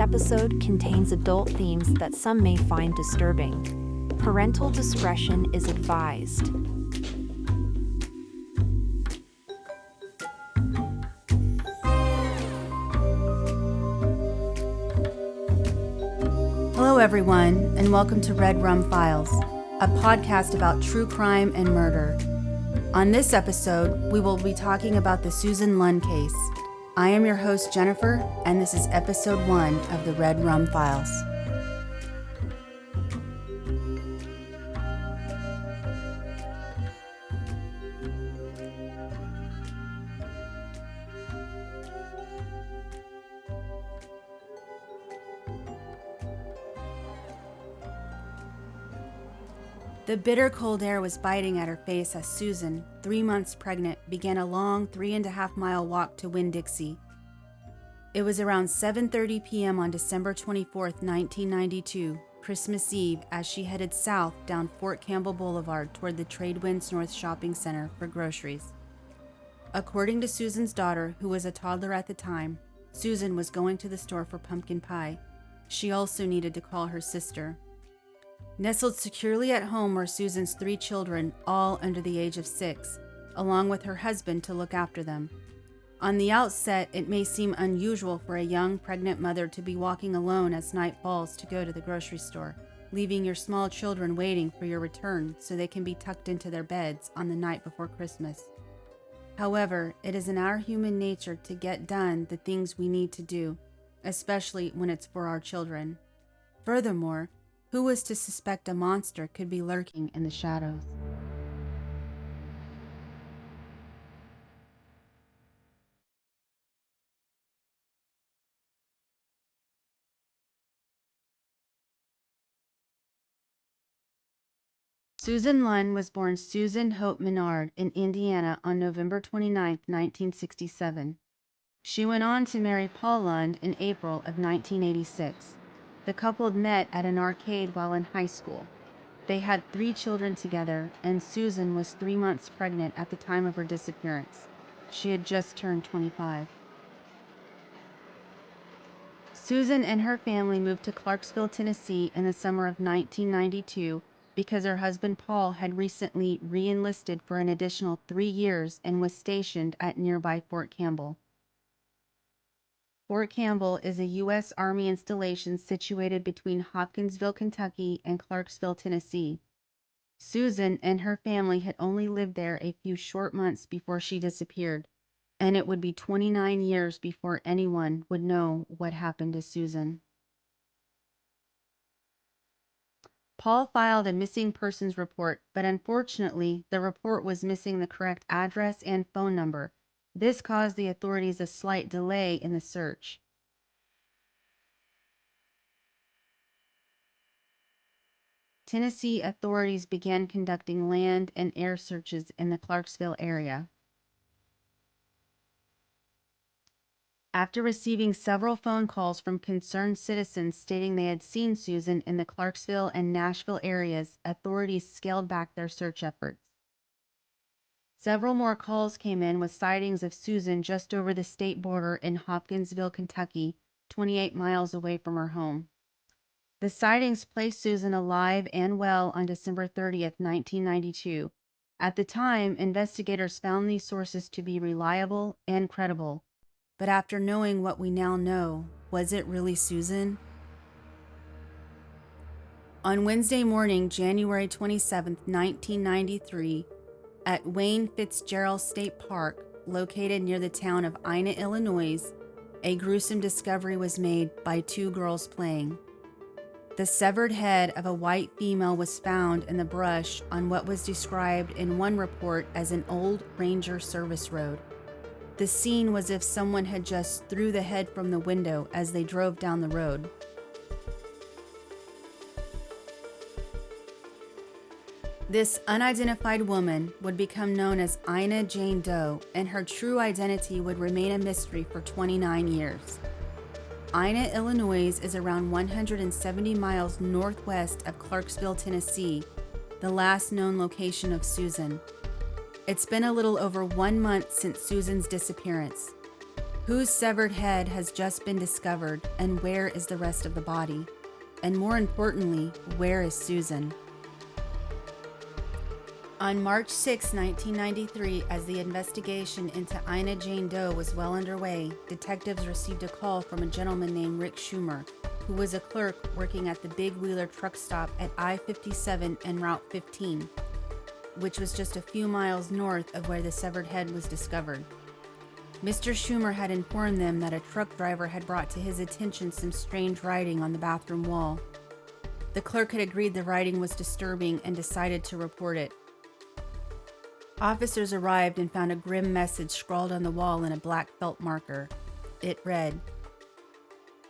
episode contains adult themes that some may find disturbing. Parental discretion is advised. Hello everyone, and welcome to RedRum Files, a podcast about true crime and murder. On this episode, we will be talking about the Susan Lund case. I am your host, Jennifer, and this is episode 1 of the RedRum Files. The bitter cold air was biting at her face as Susan, 3 months pregnant, began a long 3.5-mile walk to Winn-Dixie. It was around 7:30 p.m. on December 24, 1992, Christmas Eve, as she headed south down Fort Campbell Boulevard toward the Tradewinds North Shopping Center for groceries. According to Susan's daughter, who was a toddler at the time, Susan was going to the store for pumpkin pie. She also needed to call her sister. Nestled securely at home were Susan's 3 children, all under the age of 6, along with her husband to look after them. On the outset, it may seem unusual for a young pregnant mother to be walking alone as night falls to go to the grocery store, leaving your small children waiting for your return so they can be tucked into their beds on the night before Christmas. However, it is in our human nature to get done the things we need to do, especially when it's for our children. Furthermore, who was to suspect a monster could be lurking in the shadows? Susan Lund was born Susan Hope Menard in Indiana on November 29, 1967. She went on to marry Paul Lund in April of 1986. The couple met at an arcade while in high school. They had 3 children together, and Susan was 3 months pregnant at the time of her disappearance. She had just turned 25. Susan and her family moved to Clarksville, Tennessee in the summer of 1992 because her husband Paul had recently re-enlisted for an additional 3 years and was stationed at nearby Fort Campbell. Fort Campbell is a U.S. Army installation situated between Hopkinsville, Kentucky, and Clarksville, Tennessee. Susan and her family had only lived there a few short months before she disappeared, and it would be 29 years before anyone would know what happened to Susan. Paul filed a missing persons report, but unfortunately, the report was missing the correct address and phone number. This caused the authorities a slight delay in the search. Tennessee authorities began conducting land and air searches in the Clarksville area. After receiving several phone calls from concerned citizens stating they had seen Susan in the Clarksville and Nashville areas, authorities scaled back their search efforts. Several more calls came in with sightings of Susan just over the state border in Hopkinsville, Kentucky, 28 miles away from her home. The sightings placed Susan alive and well on December 30th, 1992. At the time, investigators found these sources to be reliable and credible. But after knowing what we now know, was it really Susan? On Wednesday morning, January 27, 1993, at Wayne Fitzgerald State Park, located near the town of Ina, Illinois, a gruesome discovery was made by 2 girls playing. The severed head of a white female was found in the brush on what was described in one report as an old ranger service road. The scene was as if someone had just threw the head from the window as they drove down the road. This unidentified woman would become known as Ina Jane Doe, and her true identity would remain a mystery for 29 years. Ina, Illinois is around 170 miles northwest of Clarksville, Tennessee, the last known location of Susan. It's been a little over 1 month since Susan's disappearance. Whose severed head has just been discovered, and where is the rest of the body? And more importantly, where is Susan? On March 6, 1993, as the investigation into Ina Jane Doe was well underway, detectives received a call from a gentleman named Rick Schumer, who was a clerk working at the Big Wheeler truck stop at I-57 and Route 15, which was just a few miles north of where the severed head was discovered. Mr. Schumer had informed them that a truck driver had brought to his attention some strange writing on the bathroom wall. The clerk had agreed the writing was disturbing and decided to report it. Officers arrived and found a grim message scrawled on the wall in a black felt marker. It read,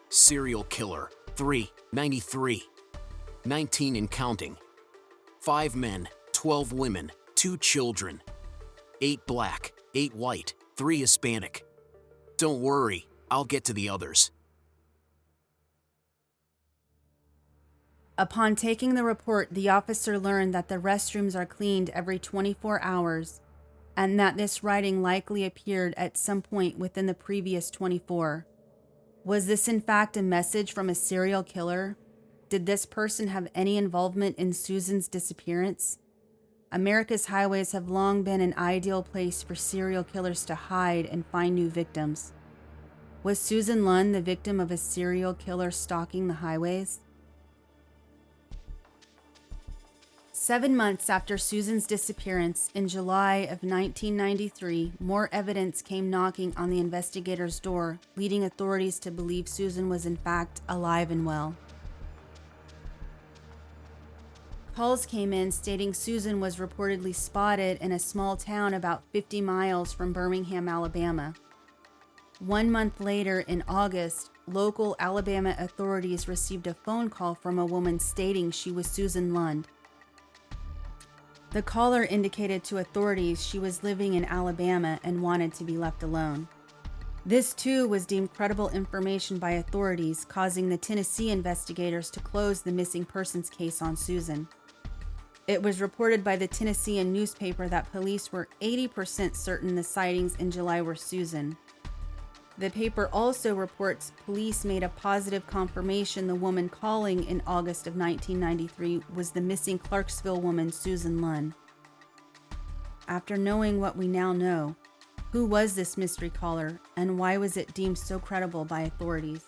Serial killer, 393. 19 and counting. 5 men, 12 women, 2 children. 8 black, 8 white, 3 Hispanic. Don't worry, I'll get to the others. Upon taking the report, the officer learned that the restrooms are cleaned every 24 hours and that this writing likely appeared at some point within the previous 24. Was this in fact a message from a serial killer? Did this person have any involvement in Susan's disappearance? America's highways have long been an ideal place for serial killers to hide and find new victims. Was Susan Lund the victim of a serial killer stalking the highways? 7 months after Susan's disappearance, in July of 1993, more evidence came knocking on the investigators' door, leading authorities to believe Susan was in fact alive and well. Calls came in stating Susan was reportedly spotted in a small town about 50 miles from Birmingham, Alabama. 1 month later, in August, local Alabama authorities received a phone call from a woman stating she was Susan Lund. The caller indicated to authorities she was living in Alabama and wanted to be left alone. This too was deemed credible information by authorities, causing the Tennessee investigators to close the missing persons case on Susan. It was reported by the Tennessean newspaper that police were 80% certain the sightings in July were Susan. The paper also reports police made a positive confirmation the woman calling in August of 1993 was the missing Clarksville woman Susan Lund. After knowing what we now know, who was this mystery caller and why was it deemed so credible by authorities?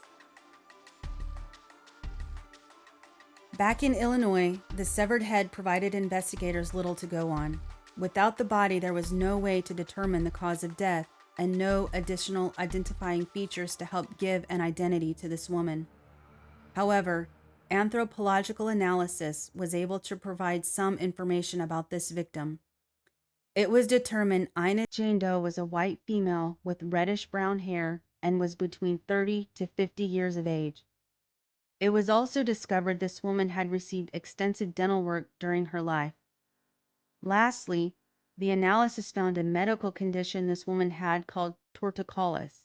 Back in Illinois, the severed head provided investigators little to go on. Without the body, there was no way to determine the cause of death and no additional identifying features to help give an identity to this woman. However, anthropological analysis was able to provide some information about this victim. It was determined Ina Jane Doe was a white female with reddish-brown hair and was between 30 to 50 years of age. It was also discovered this woman had received extensive dental work during her life. Lastly, the analysis found a medical condition this woman had called torticollis,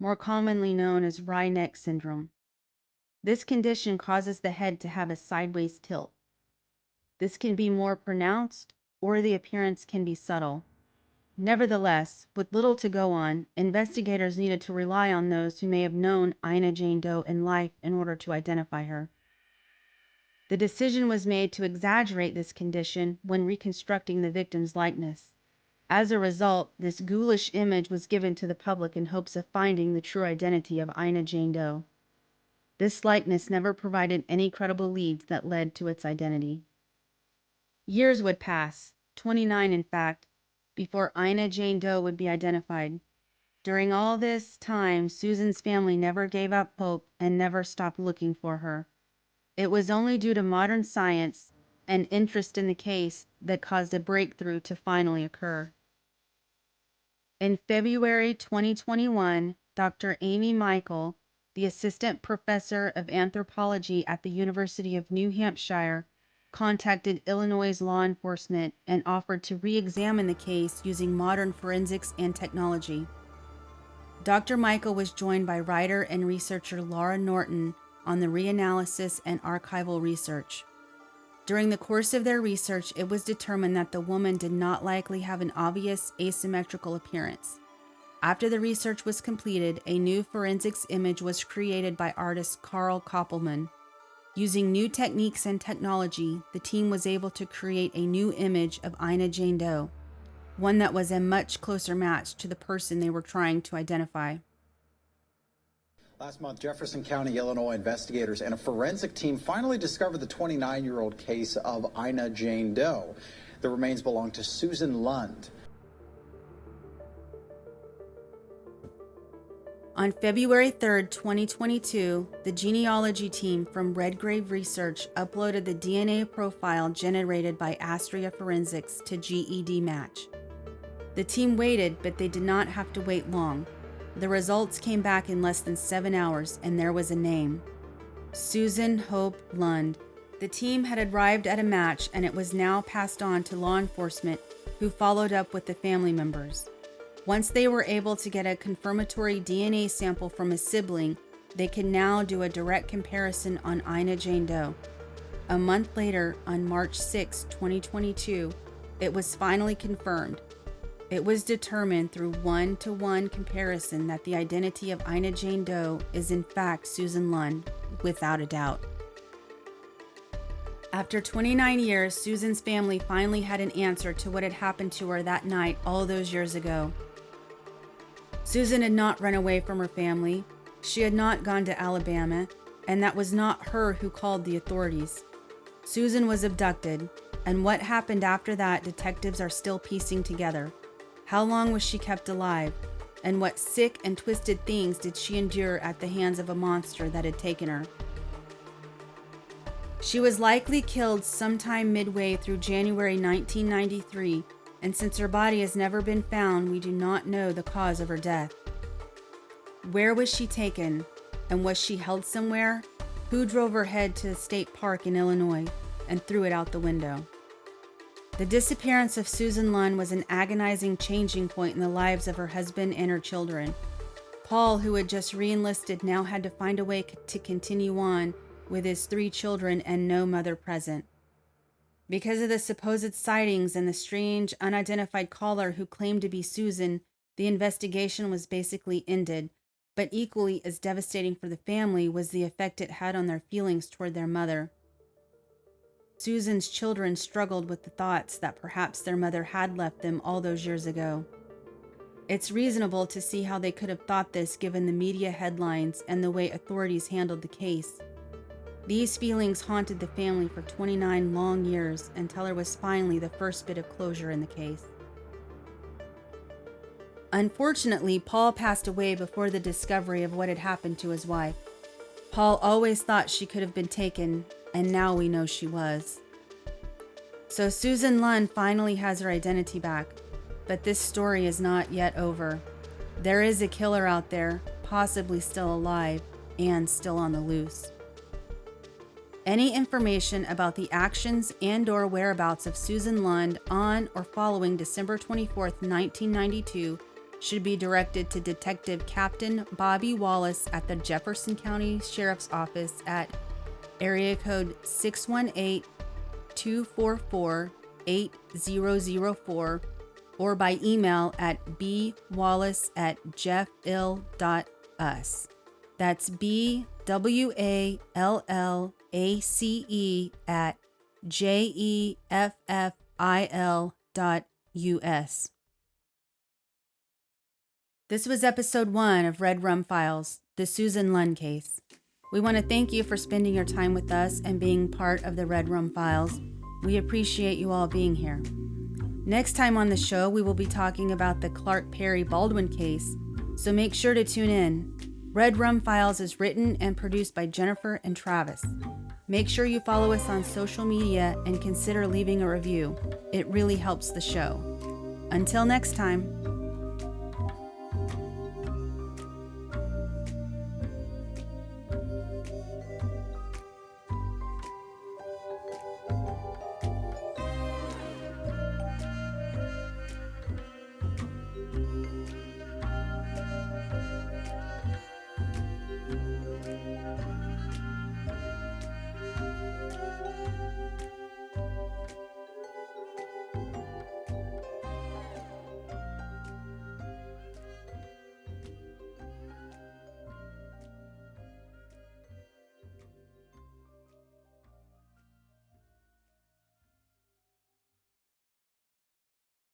more commonly known as wry neck syndrome. This condition causes the head to have a sideways tilt. This can be more pronounced or the appearance can be subtle. Nevertheless, with little to go on, investigators needed to rely on those who may have known Ina Jane Doe in life in order to identify her. The decision was made to exaggerate this condition when reconstructing the victim's likeness. As a result, this ghoulish image was given to the public in hopes of finding the true identity of Ina Jane Doe. This likeness never provided any credible leads that led to its identity. Years would pass, 29 in fact, before Ina Jane Doe would be identified. During all this time, Susan's family never gave up hope and never stopped looking for her. It was only due to modern science and interest in the case that caused a breakthrough to finally occur. In February 2021, Dr. Amy Michael, the assistant professor of anthropology at the University of New Hampshire, contacted Illinois' law enforcement and offered to re-examine the case using modern forensics and technology. Dr. Michael was joined by writer and researcher Laura Norton on the reanalysis and archival research. During the course of their research, it was determined that the woman did not likely have an obvious asymmetrical appearance. After the research was completed, a new forensics image was created by artist Carl Koppelman. Using new techniques and technology, the team was able to create a new image of Ina Jane Doe, one that was a much closer match to the person they were trying to identify. Last month, Jefferson County, Illinois investigators and a forensic team finally discovered the 29-year-old case of Ina Jane Doe. The remains belong to Susan Lund. On February 3, 2022, the genealogy team from Redgrave Research uploaded the DNA profile generated by Astria Forensics to GED Match. The team waited, but they did not have to wait long. The results came back in less than 7 hours, and there was a name: Susan Hope Lund. The team had arrived at a match, and it was now passed on to law enforcement, who followed up with the family members. Once they were able to get a confirmatory DNA sample from a sibling, they could now do a direct comparison on Ina Jane Doe. A month later, on March 6, 2022, it was finally confirmed. It was determined through one-to-one comparison that the identity of Ina Jane Doe is in fact Susan Lund, without a doubt. After 29 years, Susan's family finally had an answer to what had happened to her that night all those years ago. Susan had not run away from her family. She had not gone to Alabama, and that was not her who called the authorities. Susan was abducted, and what happened after that, detectives are still piecing together. How long was she kept alive? And what sick and twisted things did she endure at the hands of a monster that had taken her? She was likely killed sometime midway through January 1993, and since her body has never been found, we do not know the cause of her death. Where was she taken? And was she held somewhere? Who drove her head to a state park in Illinois and threw it out the window? The disappearance of Susan Lund was an agonizing changing point in the lives of her husband and her children. Paul, who had just re-enlisted, now had to find a way to continue on with his 3 children and no mother present. Because of the supposed sightings and the strange, unidentified caller who claimed to be Susan, the investigation was basically ended, but equally as devastating for the family was the effect it had on their feelings toward their mother. Susan's children struggled with the thoughts that perhaps their mother had left them all those years ago. It's reasonable to see how they could have thought this given the media headlines and the way authorities handled the case. These feelings haunted the family for 29 long years until there was finally the first bit of closure in the case. Unfortunately, Paul passed away before the discovery of what had happened to his wife. Paul always thought she could have been taken, and now we know she was. So Susan Lund finally has her identity back, but this story is not yet over. There is a killer out there, possibly still alive, and still on the loose. Any information about the actions and/or whereabouts of Susan Lund on or following December 24, 1992 should be directed to Detective Captain Bobby Wallace at the Jefferson County Sheriff's Office at area code 618-244-8004 or by email at bwallace@jeffill.us. That's BWALLACE@JEFFIL.us. This was episode 1 of RedRum Files, the Susan Lund case. We want to thank you for spending your time with us and being part of the RedRum Files. We appreciate you all being here. Next time on the show, we will be talking about the Clark Perry Baldwin case, so make sure to tune in. RedRum Files is written and produced by Jennifer and Travis. Make sure you follow us on social media and consider leaving a review. It really helps the show. Until next time.